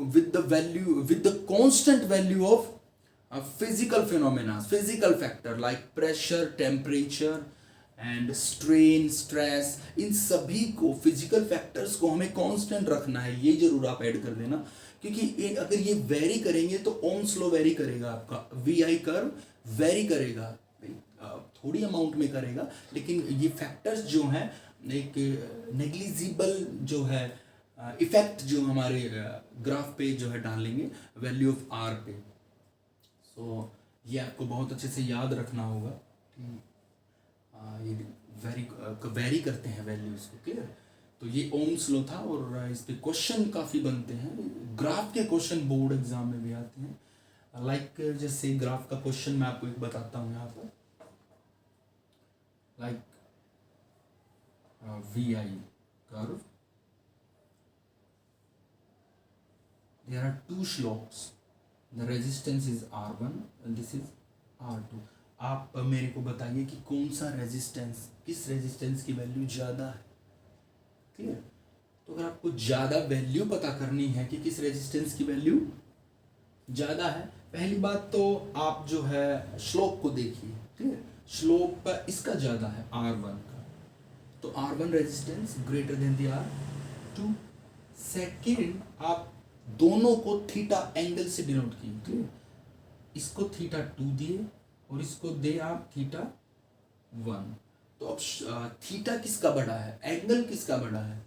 with the value, with the constant value of physical phenomena, physical factor like pressure, temperature and strain, stress, इन सभी को physical factors को हमें constant रखना है, ये जरूर आप ऐड कर देना, क्योंकि अगर ये वेरी करेंगे तो ओम्स लॉ वेरी करेगा, आपका वी आई कर्व वेरी करेगा, थोड़ी अमाउंट में करेगा, लेकिन ये फैक्टर्स जो हैं एक नेग्लिजिबल जो है इफेक्ट जो हमारे ग्राफ पे जो है डालेंगे वैल्यू ऑफ आर पे। सो ये आपको बहुत अच्छे से याद रखना होगा, ये वेरी करते हैं वैल्यूज को, क्लियर। तो ये ओम्स लॉ था और इस पे क्वेश्चन काफ़ी बनते हैं, ग्राफ के क्वेश्चन बोर्ड एग्जाम में भी आते हैं। लाइक जैसे ग्राफ का क्वेश्चन मैं आपको एक बताता हूँ यहाँ पर, like V I curve, there are two slopes, the resistance is R1 and this is R2। आप मेरे को बताइए कि कौन सा रेजिस्टेंस, किस रेजिस्टेंस की वैल्यू ज़्यादा है, क्लियर। तो अगर आपको ज़्यादा वैल्यू पता करनी है कि किस रेजिस्टेंस की वैल्यू ज़्यादा है, पहली बात तो आप जो है स्लोप को देखिए, क्लियर। स्लोप इसका ज़्यादा है R1 का, तो R1 resistance greater than the R2। Second, आप दोनों को थीटा एंगल से डिनोट किए, क्लियर। इसको थीटा 2 दिए और इसको दे आप थीटा 1, तो अब थीटा किसका बड़ा है, एंगल किसका बड़ा है,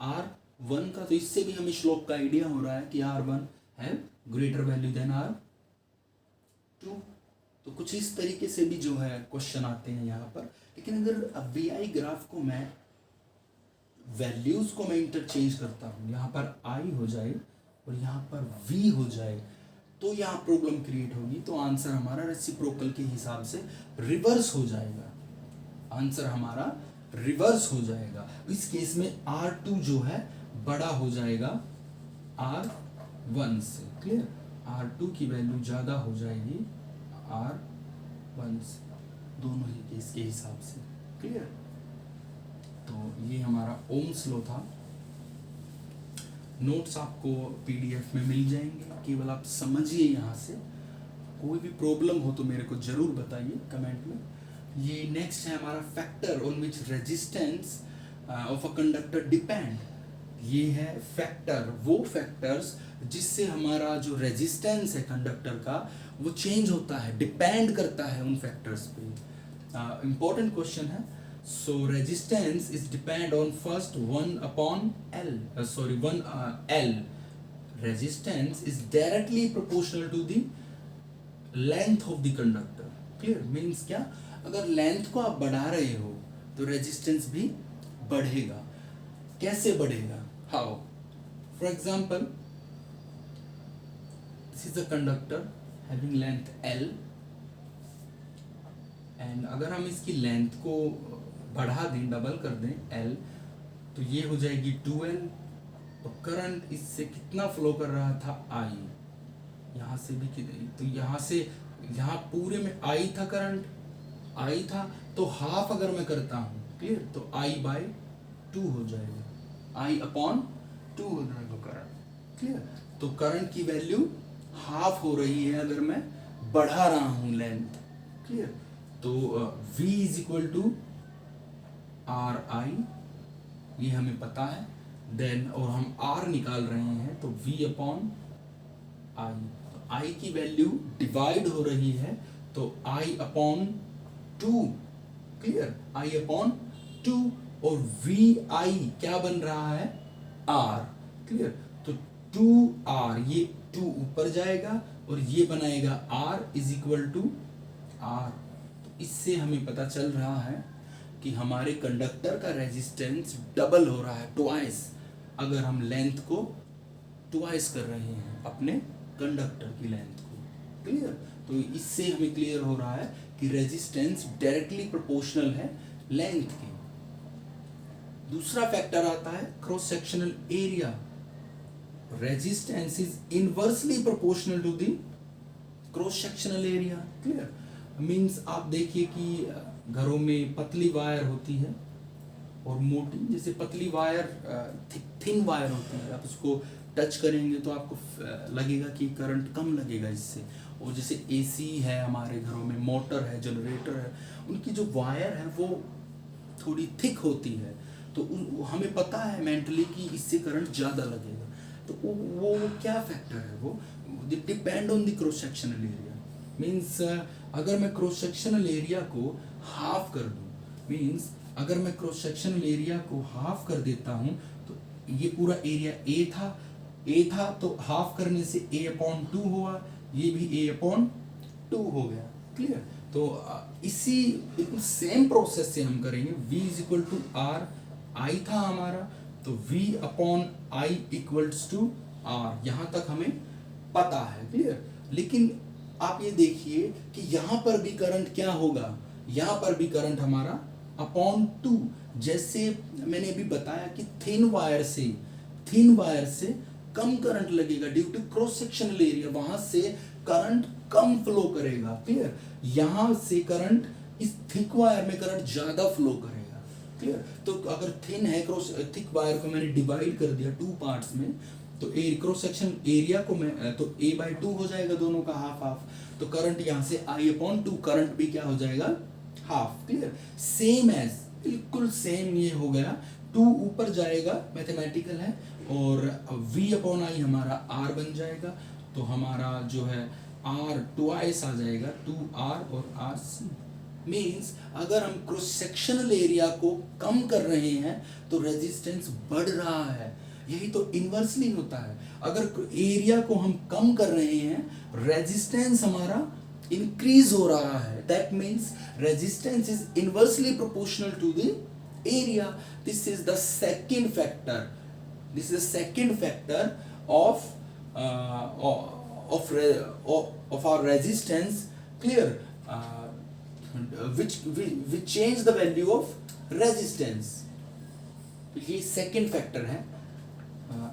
R1 का। तो इससे भी हमें स्लोप का आइडिया हो रहा है कि R1 है ग्रेटर वैल्यू देन R2। तो कुछ इस तरीके से भी जो है क्वेश्चन आते हैं यहाँ पर। लेकिन अगर वी आई ग्राफ को मैं वैल्यूज को मैं इंटरचेंज करता हूँ, यहाँ पर आई हो जाए और यहाँ पर v हो जाए, तो यहाँ प्रॉब्लम क्रिएट होगी। तो आंसर हमारा रेसिप्रोकल के हिसाब से रिवर्स हो जाएगा, आंसर हमारा रिवर्स हो जाएगा। इस केस में R2 जो है बड़ा हो जाएगा R1 से, क्लियर। R2 की वैल्यू ज़्यादा हो जाएगी R1 से, दोनों ही केस के हिसाब से, क्लियर। तो ये हमारा ओम्स लॉ था। नोट्स आपको पीडीएफ में मिल जाएंगे, केवल आप समझिए यहाँ से। कोई भी प्रॉब्लम हो तो मेरे को ज़रूर बताइए कमेंट में। ये नेक्स्ट है हमारा factor on which resistance of a conductor depend. ये है फैक्टर, वो फैक्टर्स जिससे हमारा जो रेजिस्टेंस है कंडक्टर का वो चेंज होता है, डिपेंड करता है उन फैक्टर्स पे। इम्पोर्टेंट क्वेश्चन है। So resistance is depend on first 1 upon L. L. Resistance is directly proportional to the length of the conductor. Clear? Means क्या? अगर length को आप बढ़ा रहे हो तो resistance भी बढ़ेगा। कैसे बढ़ेगा? How? For example, this is a conductor having length L. And अगर हम इसकी length को बढ़ा दें, डबल कर दें L, तो ये हो जाएगी 2L। तो करंट इससे कितना फ्लो कर रहा था I, यहाँ से भी तो यहाँ से यहाँ पूरे में I था, करंट I था, तो हाफ अगर मैं करता हूँ, क्लियर, तो I/2 हो जाएगा, I/2 हो जाएगा करंट, क्लियर। तो करंट की वैल्यू हाफ हो रही है अगर मैं बढ़ा रहा हूँ लेंथ, क्लियर। तो V = RI, ये हमें पता है। देन और हम R निकाल रहे हैं, तो V/I, तो I की वैल्यू डिवाइड हो रही है, तो I/2, क्लियर, I/2, और VI क्या बन रहा है, R, क्लियर। तो 2R, ये 2 ऊपर जाएगा और ये बनाएगा R = R। तो इससे हमें पता चल रहा है कि हमारे कंडक्टर का रेजिस्टेंस डबल हो रहा है, ट्वाइस, अगर हम लेंथ को ट्वाइस कर रहे हैं अपने कंडक्टर की लेंथ को, क्लियर। तो इससे हमें क्लियर हो रहा है कि रेजिस्टेंस डायरेक्टली प्रोपोर्शनल है लेंथ के। दूसरा फैक्टर आता है cross sectional area. Resistance is inversely proportional to the cross sectional area, clear. Means आप देखिए कि घरों में पतली वायर होती है और मोटी, जैसे पतली वायर थिन वायर होती है, आप उसको टच करेंगे तो आपको लगेगा कि करंट कम लगेगा इससे। और जैसे एसी है हमारे घरों में, मोटर है, जनरेटर है, उनकी जो वायर है वो थोड़ी थिक होती है, तो हमें पता है मेंटली कि इससे करंट ज़्यादा लगेगा। तो वो क्या फैक्टर है, वो depend on the cross sectional area. Means अगर मैं क्रॉस सेक्शनल एरिया को हाफ कर दूँ, मीन्स अगर मैं क्रॉस सेक्शनल एरिया को हाफ कर देता हूँ तो ये पूरा एरिया ए था तो हाफ करने से A/2 हुआ, ये भी A/2 हो गया। क्लियर? तो इसी सेम प्रोसेस से हम करेंगे। V = R, I था हमारा, तो V/I = R, यहाँ तक हमें पता है। क्लियर? लेकिन आप ये देखिए कि यहाँ पर भी करंट क्या होगा, यहाँ पर भी करंट हमारा /2। जैसे मैंने अभी बताया कि थिन वायर से कम करंट लगेगा due to cross sectional area, वहां से करंट कम फ्लो करेगा। क्लियर? यहां से करंट, इस थिक वायर में करंट ज्यादा फ्लो करेगा। क्लियर? तो अगर थिन है, थिक वायर को मैंने डिवाइड कर दिया 2 पार्ट्स में, तो क्रॉस सेक्शन एरिया को मैं तो A/2 हो जाएगा, दोनों का हाफ। तो करंट यहाँ से I/2, करंट भी क्या हो जाएगा, हाफ। क्लियर? सेम एज, बिल्कुल सेम ये हो गया। 2 ऊपर जाएगा, मैथमेटिकल है, और V/I हमारा R बन जाएगा। तो हमारा जो है R ट्वाइस आ जाएगा, 2R और RC। मीन्स अगर हम क्रॉस सेक्शनल एरिया को कम कर रहे हैं तो रेजिस्टेंस बढ़ रहा है। यही तो इन्वर्सली होता है, अगर एरिया को हम कम कर रहे हैं, रेजिस्टेंस हमारा इंक्रीज हो रहा है। That means resistance is inversely proportional to the area. This is the second factor, of our resistance. Clear? Which change the value of resistance. ये सेकंड फैक्टर है।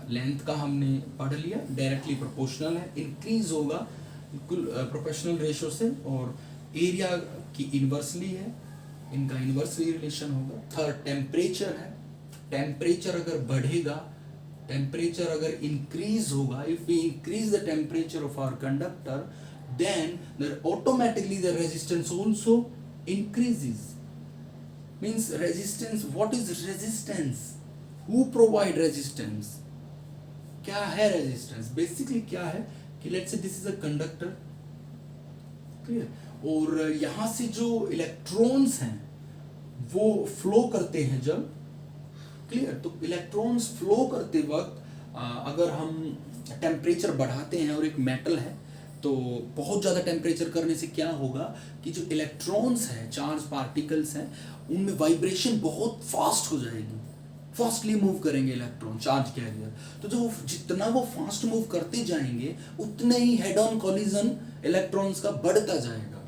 लेंथ का हमने पढ़ लिया, डायरेक्टली प्रोपोर्शनल है, इंक्रीज होगा बिल्कुल प्रोपोर्शनल रेशो से, और एरिया की इन्वर्सली है, इनका इन्वर्सली रिलेशन होगा। थर्ड टेम्परेचर है, टेम्परेचर अगर बढ़ेगा, टेम्परेचर अगर इंक्रीज होगा, if we increase the temperature of our conductor, then automatically the resistance also increases. Means resistance, what is resistance? Who provide resistance? क्या है resistance? Basically क्या है कि let's say this is a conductor, clear? और यहाँ से जो electrons हैं वो फ्लो करते हैं जब, क्लियर? तो इलेक्ट्रॉन्स फ्लो करते वक्त अगर हम टेम्परेचर बढ़ाते हैं, और एक मेटल है तो बहुत ज़्यादा टेम्परेचर करने से क्या होगा कि जो इलेक्ट्रॉन्स हैं, चार्ज पार्टिकल्स हैं, उनमें वाइब्रेशन बहुत फास्ट हो जाएगी, फास्टली मूव करेंगे इलेक्ट्रॉन, चार्ज कैरियर। तो जो जितना वो फास्ट मूव करते जाएंगे उतने ही हेड ऑन कोलिजन इलेक्ट्रॉन्स का बढ़ता जाएगा।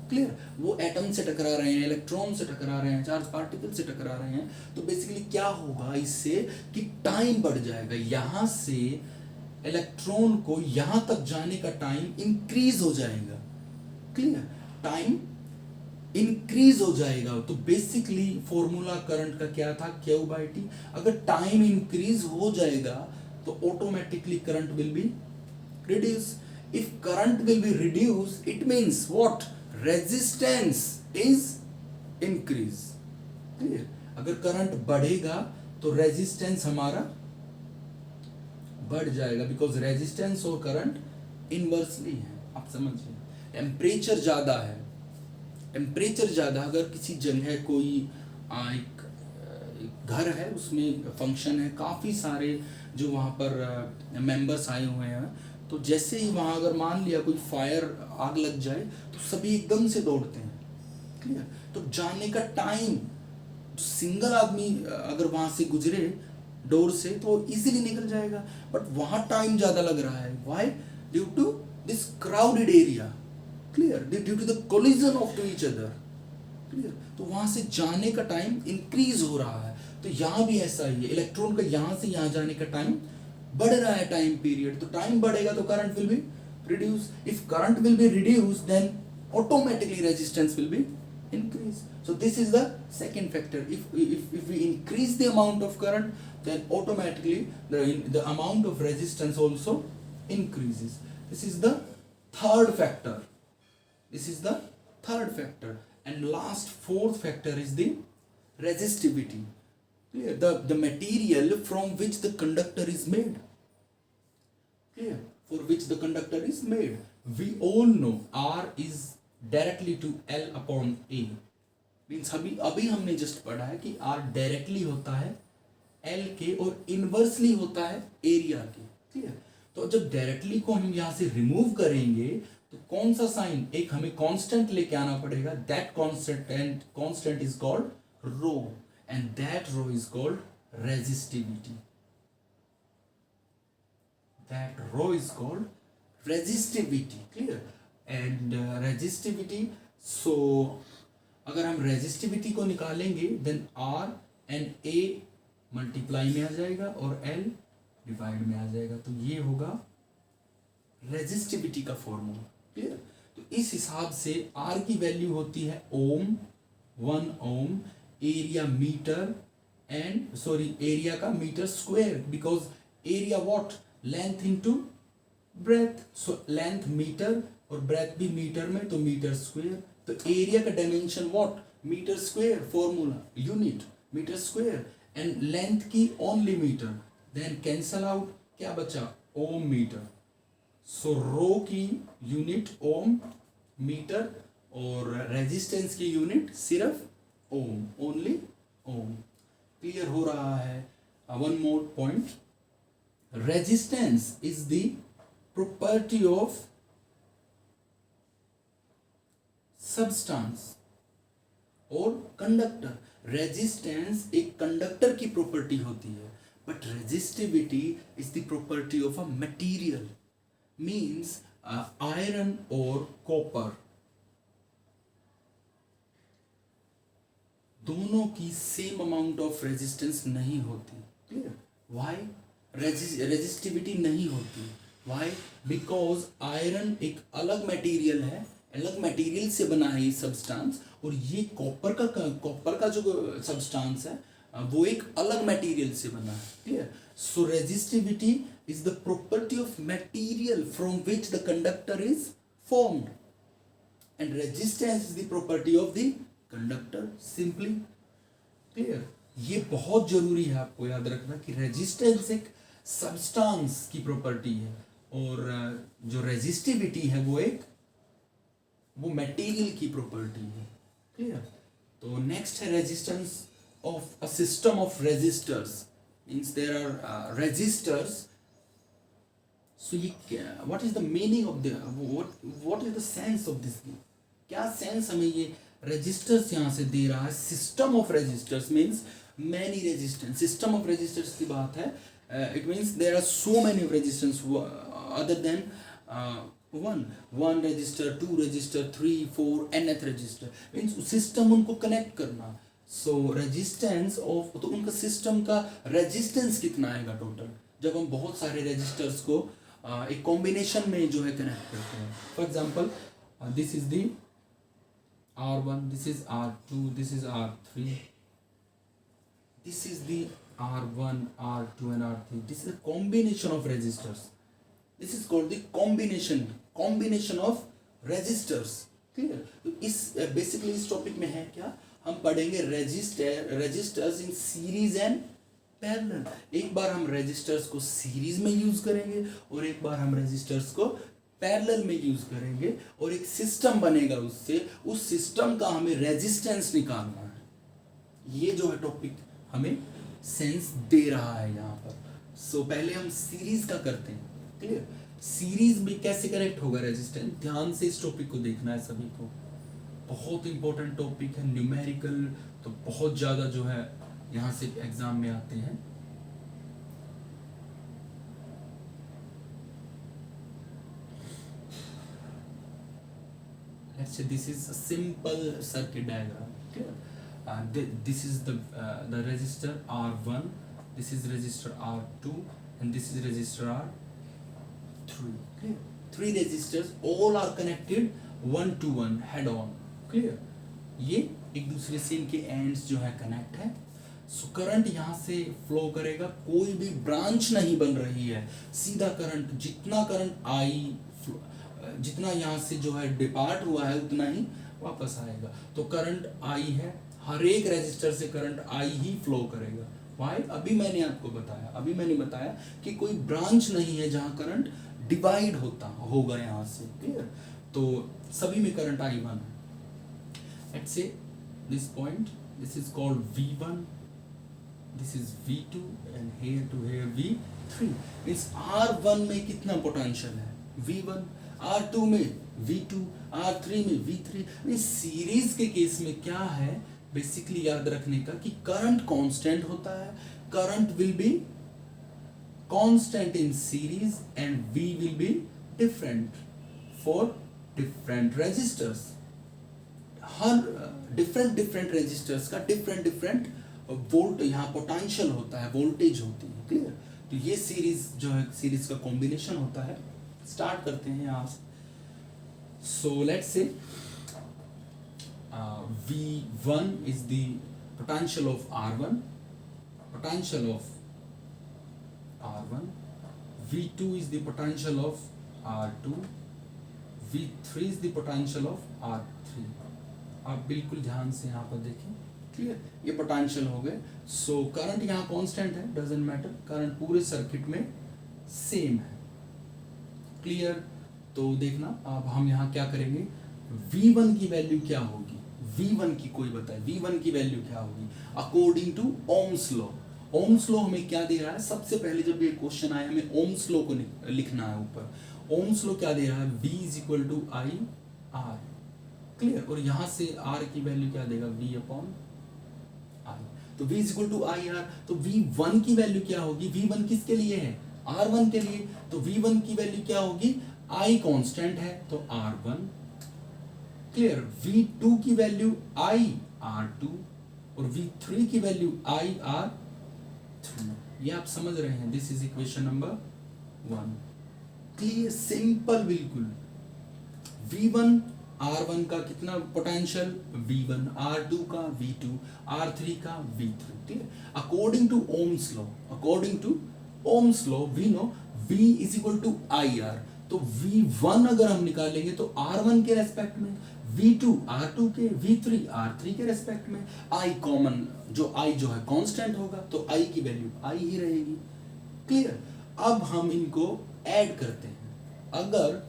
क्लियर? वो एटम से टकरा रहे हैं, इलेक्ट्रॉन से टकरा रहे हैं, चार्ज पार्टिकल से टकरा रहे हैं, तो बेसिकली क्या होगा इससे कि टाइम बढ़ जाएगा। यहाँ से इलेक्ट्रॉन को यहाँ तक जाने का टाइम इंक्रीज हो जाएगा। क्लियर? टाइम इंक्रीज हो जाएगा। तो बेसिकली फॉर्मूला करंट का क्या था, Q/T। अगर टाइम इंक्रीज हो जाएगा तो automatically current will be reduce. If current will be reduce, it means what? Resistance is increase. Clear? अगर करंट बढ़ेगा तो रेजिस्टेंस हमारा बढ़ जाएगा, बिकॉज रेजिस्टेंस और करंट इनवर्सली है। आप समझिए, टेम्परेचर ज्यादा है, टेम्परेचर ज्यादा, अगर किसी जगह कोई एक घर है, उसमें फंक्शन है, काफ़ी सारे जो वहाँ पर मेंबर्स आए हुए हैं, तो जैसे ही वहाँ अगर मान लिया कोई फायर, आग लग जाए, तो सभी एकदम से दौड़ते हैं। क्लियर? तो जाने का टाइम, सिंगल आदमी अगर वहाँ से गुजरे डोर से तो इजीली निकल जाएगा, बट वहाँ टाइम ज़्यादा लग रहा है। Why? Due to this crowded area. Clear? Due to the collision of to each other. Clear? तो वहाँ से जाने का टाइम इंक्रीज हो रहा है। तो यहाँ भी ऐसा ही है, इलेक्ट्रॉन का यहाँ से यहाँ जाने का टाइम बढ़ रहा है, टाइम पीरियड। तो टाइम बढ़ेगा तो current will be reduce. If current will be reduce, then automatically resistance will be increase. So this is the second factor. If we increase the amount of current, then automatically the amount of resistance also increases. This is the third factor. This is the third factor. And last, fourth factor is the resistivity. Clear? The material from which the conductor is made. Clear? For which the conductor is made. We all know R is directly to L upon A. Means अभी हमने just पढ़ा है कि R directly होता है L के और inversely होता है एरिया के. ठीक है. तो जब डायरेक्टली को हम यहाँ से रिमूव करेंगे तो कौन सा साइन, एक हमें कांस्टेंट लेके आना पड़ेगा. That constant is called rho, and that rho is called resistivity. That rho is called resistivity. Clear. And resistivity, so अगर हम रेजिस्टिविटी को निकालेंगे then R and A multiply में आ जाएगा और L डिवाइड में आ जाएगा. तो ये होगा रेजिस्टिविटी का फॉर्मूला. क्लियर. तो इस हिसाब से R की वैल्यू होती है ohm, 1 ohm, area metre and area का metre square, because area what, length into breadth. So length metre और ब्रेथ भी मीटर में, तो मीटर स्क्वायर. तो एरिया का dimension what, metre square. Formula unit metre square, and length की only metre. Then cancel out, क्या बचा, ohm metre. So rho की यूनिट ओम मीटर और रेजिस्टेंस की यूनिट सिर्फ ओम, ओनली ओम. क्लियर हो रहा है. One more point, resistance is the property of substance और कंडक्टर. रेजिस्टेंस एक कंडक्टर की प्रॉपर्टी होती है, but resistivity is the property of a material. Means iron और कॉपर दोनों की सेम अमाउंट ऑफ रेजिस्टेंस नहीं होती. क्लियर. व्हाई रेजिस्टिविटी नहीं होती? व्हाई? बिकॉज आयरन एक अलग मटेरियल है, अलग मटेरियल से बना है ये सब्सटेंस, और ये कॉपर का जो सब्सटेंस है वो एक अलग मटेरियल से बना है. Clear. So resistivity is the property of material from which the conductor is formed, and resistance is the property of the conductor simply. Clear. ये बहुत जरूरी है आपको याद रखना कि रेजिस्टेंस एक सब्सटेंस की प्रॉपर्टी है और जो रेजिस्टिविटी है वो मटेरियल की प्रॉपर्टी है. क्लियर. तो नेक्स्ट है resistance of a system of resistors. Means there are resistors. So ये what is the meaning of the what is the sense of this? क्या सेंस हमें ये रेजिस्टर्स यहाँ से दे रहा है? System of resistors means many resistance. System of resistors की बात है. It means there are so many resistance other than one register, 2 register, 3, 4 nth register. मीन्स सिस्टम उनको कनेक्ट करना. सो रेजिस्टेंस ऑफ, तो उनका सिस्टम का रेजिस्टेंस कितना आएगा टोटल जब हम बहुत सारे रेजिस्टर्स को एक कॉम्बिनेशन में जो है कनेक्ट करते हैं. For example this is the R1, this is R2, this is R3, this is the R1, R2 and R3. This is a combination of resistors. This is called the combination of resistors. Clear? तो इस basically इस topic में है क्या, हम पढ़ेंगे resistors in series and parallel. एक बार हम रेजिस्टर्स को सीरीज में यूज करेंगे और एक बार हम रेजिस्टर्स को पैरेलल में यूज करेंगे, और एक सिस्टम बनेगा उससे. उस सिस्टम का हमें रेजिस्टेंस निकालना है. ये जो है टॉपिक हमें सेंस दे रहा है यहाँ पर. सो पहले हम सीरीज का करते हैं. क्लियर. सीरीज में कैसे कनेक्ट होगा रेजिस्टेंस, ध्यान से इस टॉपिक को देखना है सभी को. बहुत इंपॉर्टेंट टॉपिक है. न्यूमेरिकल तो बहुत ज़्यादा जो है यहाँ से एग्जाम में आते हैं. Let's say this is a simple circuit diagram. Okay? This is the resistor R1, this is resistor R2, and this is resistor R3. Okay? 3 resistors all are connected one to one head on. Clear? ये एक दूसरे से इनके ends जो है connect है। So current यहाँ से फ्लो करेगा, कोई भी ब्रांच नहीं बन रही है, सीधा करंट, जितना करंट आई, जितना यहाँ से जो है डिपार्ट हुआ है उतना ही वापस आएगा। तो करंट आई है, हर एक रेजिस्टर से करंट आई ही फ्लो करेगा। वाई? अभी मैंने आपको बताया कि कोई ब्रांच नहीं है जहाँ करंट डिवाइड होगा यहाँ से। क्लियर? तो सभी में करंट I1 है। Let's say this point, this is called V1, this is V2 and here to here V3। Means R1 में कितना पोटेंशियल है? V1, R2 में V2, R3 में V3। मींस सीरीज के केस में क्या है बेसिकली याद रखने का कि करंट कांस्टेंट होता है, current will be constant in series and V will be different for different resistors. हर डिफरेंट रेजिस्टर्स का डिफरेंट वोल्ट यहाँ पोटेंशियल होता है, वोल्टेज होती है। क्लियर? तो ये सीरीज जो है, सीरीज का कॉम्बिनेशन होता है। स्टार्ट करते हैं यहाँ से। So let's say V1 is the potential of R1, V2 is the potential of R2, V3 is the potential of R3। आप बिल्कुल ध्यान से यहाँ पर देखें। क्लियर? ये पोटेंशियल हो गए। सो करंट यहाँ कांस्टेंट है, डजंट मैटर, करंट पूरे सर्किट में सेम है। क्लियर? तो देखना अब हम यहाँ क्या करेंगे, V1 की वैल्यू क्या होगी, V1 की कोई बताए, V1 की वैल्यू क्या होगी according to Ohm's law. Ohm's law हमें क्या दे रहा है? सबसे पहले जब ये क्वेश्चन आया हमें ओम्स लॉ को लिखना है ऊपर। ओम्स लॉ क्या दे रहा है? V is equal to I R। Clear? और यहाँ से R की वैल्यू क्या देगा? V upon I। तो V is equal to I R। तो V1 की वैल्यू क्या होगी? V1 किसके लिए है? R1 के लिए। तो V1 की वैल्यू क्या होगी? I कांस्टेंट है तो R1। क्लियर? V2 की वैल्यू I R2 और V3 की वैल्यू I R3। ये आप समझ रहे हैं। This is equation number 1। Clear? Simple बिल्कुल। V1 R1 का कितना पोटेंशियल? V1, R2 का V2, R3 का V3। Clear? According to Ohm's law we know V is equal to IR। तो V1 अगर हम निकालेंगे तो R1 के रेस्पेक्ट में, V2 R2 के, V3 R3 के रेस्पेक्ट में, I कॉमन, जो I जो है कांस्टेंट होगा तो I की वैल्यू I ही रहेगी। क्लियर? अब हम इनको ऐड करते हैं। अगर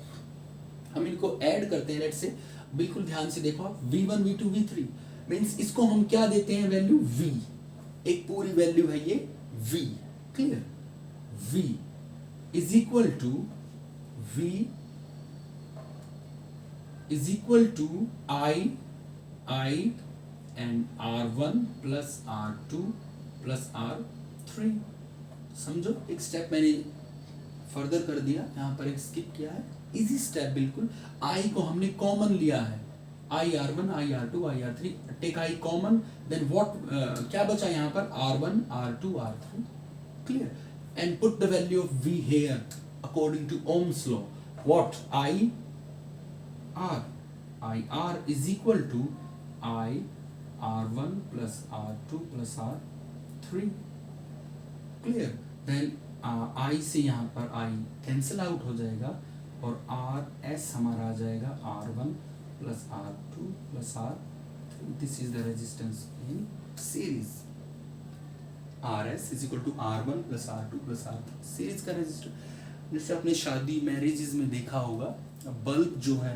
हम इनको ऐड करते हैं, लेट्स से, बिल्कुल ध्यान से देखो आप, V1 V2 V3 मींस इसको हम क्या देते हैं वैल्यू? V। एक पूरी वैल्यू है ये V। Clear? V is equal to I and R1 plus R2 plus R3। समझो, एक स्टेप मैंने फर्दर कर दिया, यहाँ पर एक स्किप किया है, इजी स्टेप बिल्कुल। I को हमने कॉमन लिया है, I R1 I R2 I R3, take I common, then what क्या बचा यहाँ पर? R1 R2 R3। Clear? And put the value of V here according to Ohm's law। What? I R is equal to I R1 plus R2 plus R3। Clear? Then I से यहाँ पर I cancel out हो जाएगा और RS हमारा आ जाएगा R1 plus R2 plus R3। This is the resistance in series. RS is equal to R1 plus R2 plus R3 series का resistance. जैसे आपने शादी मैरिजेस में देखा होगा, बल्ब जो है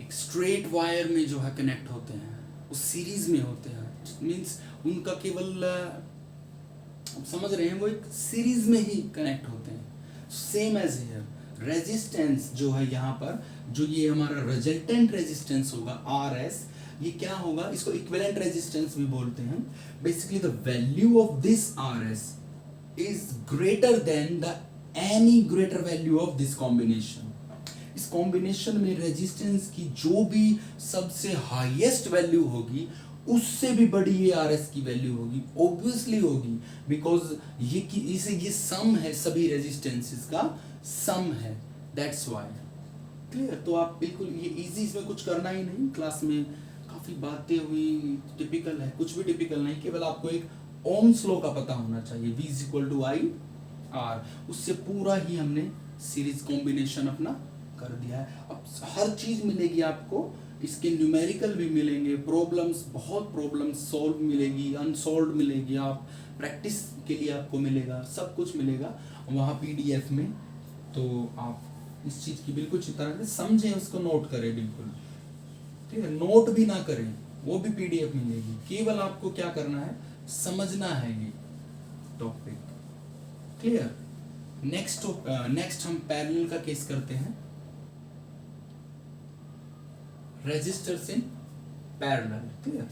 एक स्ट्रेट वायर में जो है कनेक्ट होते हैं, वो सीरीज में होते हैं। मींस उनका केवल आप समझ रहे हैं, वो एक सीरीज में ही कनेक्ट होते हैं। सेम एज हियर, रेजिस्टेंस जो है यहाँ पर, जो ये हमारा रिजल्टेंट रेजिस्टेंस होगा RS, ये क्या होगा? इसको इक्विवेलेंट रेजिस्टेंस भी बोलते हैं। Basically the value of this RS is greater than the any greater value of this combination. इस कॉम्बिनेशन में रेजिस्टेंस की जो भी सबसे हाईएस्ट वैल्यू होगी, उससे भी बड़ी ये RS की वैल्यू होगी, ऑब्वियसली होगी, बिकॉज ये सम है, सभी रेजिस्टेंसेस का सम है, दैट्स व्हाई। क्लियर? तो आप बिल्कुल ये इजी, इसमें कुछ करना ही नहीं, क्लास में काफी बातें हुई, टिपिकल है, कुछ भी टिपिकल नहीं, केवल आपको एक ओम्स लॉ का पता होना चाहिए, V is equal to I R, उससे पूरा ही हमने सीरीज कॉम्बिनेशन अपना कर दिया है। अब हर चीज मिलेगी आपको, इसके न्यूमेरिकल भी मिलेंगे, प्रॉब्लम्स, बहुत प्रॉब्लम्स सॉल्व मिलेगी, अनसॉल्व मिलेगी, आप प्रैक्टिस के लिए आपको मिलेगा, सब कुछ मिलेगा वहाँ PDF में। तो आप इस चीज़ की बिल्कुल चिंता न करें, समझें, उसको नोट करें बिल्कुल, ठीक है, नोट भी ना करें, वो भी PDF मिलेगी, केवल आपको क्या करना है, समझना है ये टॉपिक, क्लियर। नेक्स्ट हम पैरेलल का केस करते हैं, resistors in parallel, clear.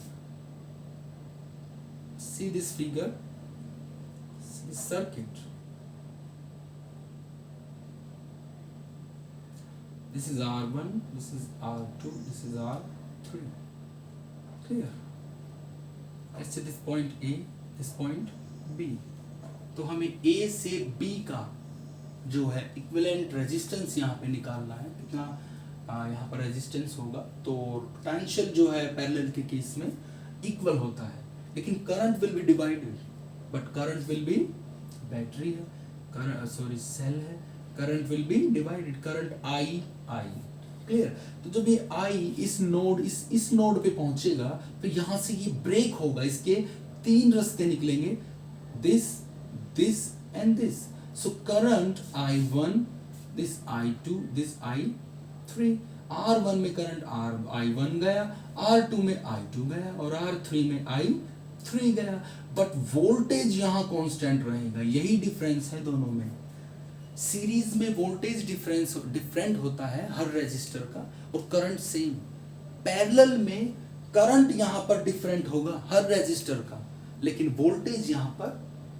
See this figure, circuit, this is R1, this is R2, this is R3, clear। let's say this point A, this point B, तो हमें A से B का जो है इक्विवेलेंट रेजिस्टेंस यहाँ पे निकालना है, कितना यहाँ पर रेजिस्टेंस होगा। तो पोटेंशियल जो है पैरेलल के केस में इक्वल होता है, लेकिन current will B divided, but current will B, battery है, करंट सॉरी सेल है, current will B divided, current I, clear. तो जब ये आई इस नोड पे पहुंचेगा तो यहाँ से ये ब्रेक होगा, इसके 3 रास्ते निकलेंगे, this and this. So current I1, this I2, this I3, R1 में करंट I1 गया, R2 में I2 गया और R3 में I3 गया, बट वोल्टेज यहाँ कांस्टेंट रहेगा, यही डिफरेंस है दोनों में। सीरीज में वोल्टेज डिफरेंट होता है हर रेजिस्टर का, और करंट सेम। पैरेलल में करंट यहाँ पर डिफरेंट होगा हर रेजिस्टर का, लेकिन वोल्टेज यहाँ पर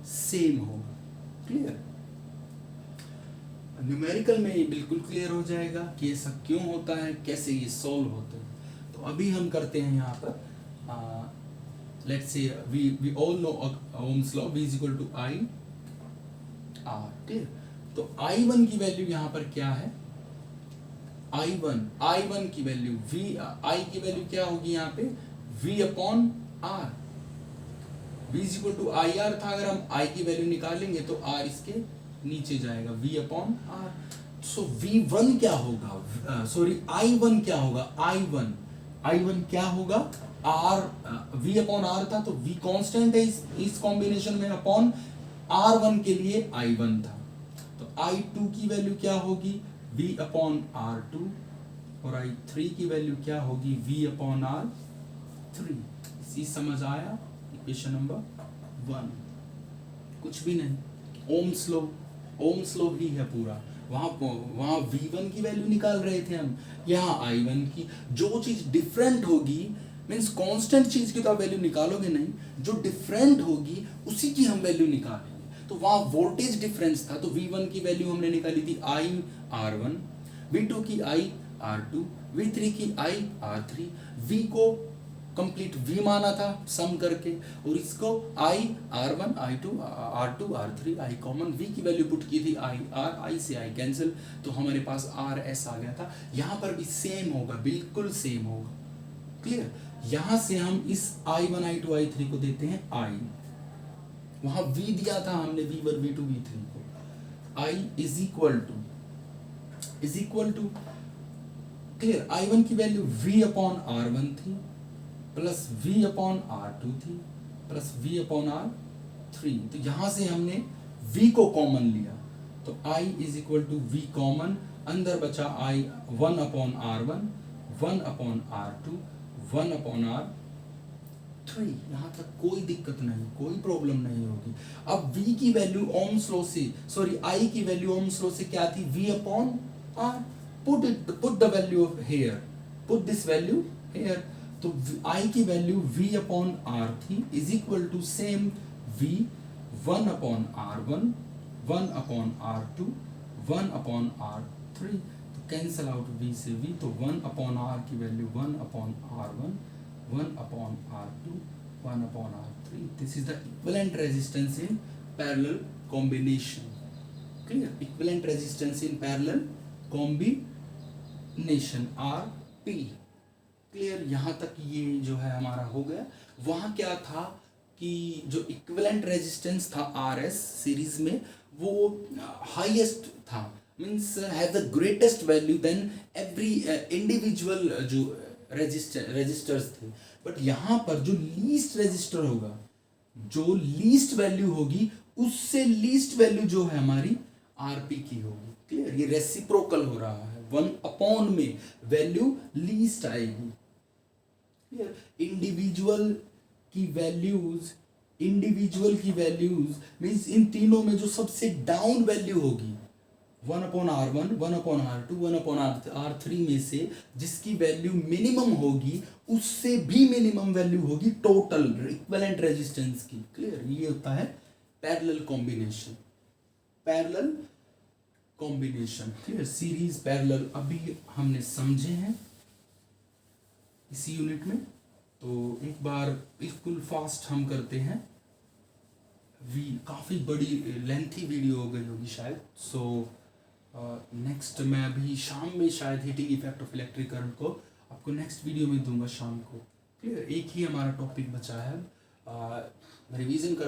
सेम होगा, क्लियर। न्यूमेरिकल में ये बिल्कुल क्लियर हो जाएगा कि ऐसा क्यों होता है, कैसे ये सॉल्व होते हैं। तो अभी हम करते हैं यहाँ पर, let's say we all know Ohm's law, V is equal to I R, clear. तो I1 की वैल्यू यहाँ पर क्या है, I1 की वैल्यू I की वैल्यू क्या होगी यहाँ पे, V upon R. V is equal to I R था, अगर हम I की वैल्यू निकालेंगे तो R इसके नीचे जाएगा, V upon are. So V1 क्या होगा, सॉरी I1 क्या होगा, I1 क्या होगा, R, V अपॉन आर था, तो V कांस्टेंट है इस कॉम्बिनेशन में, अपॉन R1 के लिए I1 था। तो I2 की वैल्यू क्या होगी, V अपॉन R2, और I3 की वैल्यू क्या होगी, V अपॉन R3। इसी समझ आया इक्वेशन नंबर 1, कुछ भी नहीं, ओम्स लॉ ही है पूरा। वहां V1 की वैल्यू निकाल रहे थे हम, यहाँ I1 की। जो चीज डिफरेंट होगी, मीन्स कांस्टेंट चीज की तो आप वैल्यू निकालोगे नहीं, जो डिफरेंट होगी उसी की हम वैल्यू निकालेंगे। तो वहां वोल्टेज डिफरेंस था, तो V1 की वैल्यू हमने निकाली थी I R1, V2 की I R2, V3 की I R3। V को कंप्लीट V माना था सम करके, और इसको I R1 I2 R2 R3 I common, V की वैल्यू पुट की थी I से I कैंसिल, तो हमारे पास RS आ गया था। यहाँ पर भी सेम होगा, बिल्कुल सेम होगा, क्लियर। यहाँ से हम इस I1 I2 I3 को देते हैं I, वहां V दिया था हमने V1 V2 V3 को, I is equal to clear, I1 की वैल्यू V अपॉन R1 थी, प्लस V अपॉन R2 थी, प्लस V अपॉन R3। तो यहां से हमने V को कॉमन लिया, तो I is equal to V common, अंदर बचा I 1 upon R1, 1 upon R2, 1 upon R3। यहां तक कोई दिक्कत नहीं, कोई प्रॉब्लम नहीं होगी। अब V की वैल्यू ओम्स लॉ से, सॉरी I की वैल्यू ओम्स लॉ से क्या थी, V upon R। Put the value here, put this value here. तो I की वैल्यू V अपॉन R थी, is equal to same V 1 upon R1, 1 upon R2, 1 upon R3। तो cancel out V से V, तो 1 upon R की value 1 upon R1, 1 upon R2, 1 upon R3. This is the equivalent resistance in parallel combination. Clear? Equivalent resistance in parallel combination, RP. Clear, यहाँ तक ये जो है हमारा हो गया। वहाँ क्या था कि जो इक्विवेलेंट रेजिस्टेंस था आर एस सीरीज में वो हाईएस्ट था, means have the greatest value then every individual जो रजिस्टर्स थे। बट यहाँ पर जो लीस्ट रजिस्टर होगा, जो लीस्ट वैल्यू होगी, उससे लीस्ट वैल्यू जो है हमारी आरपी की होगी। क्लियर, ये रेसिप्रोकल हो रहा है, 1 में वैल्यू लीस्ट आएगी। क्लियर, इंडिविजुअल की वैल्यूज मीन्स इन तीनों में जो सबसे डाउन वैल्यू होगी 1/R1, 1/R2, 1/R3 में से जिसकी वैल्यू मिनिमम होगी, उससे भी मिनिमम वैल्यू होगी टोटल इक्विवेलेंट रेजिस्टेंस की। क्लियर, ये होता है parallel combination. Clear, series parallel अभी हमने समझे हैं इसी यूनिट में। तो एक बार बिल्कुल फास्ट हम करते हैं, काफ़ी बड़ी लेंथी वीडियो हो गई होगी शायद। सो नेक्स्ट मैं अभी शाम में शायद heating effect of electric current को आपको नेक्स्ट वीडियो में दूंगा शाम को। क्लियर, एक ही हमारा टॉपिक बचा है, रिवीजन कर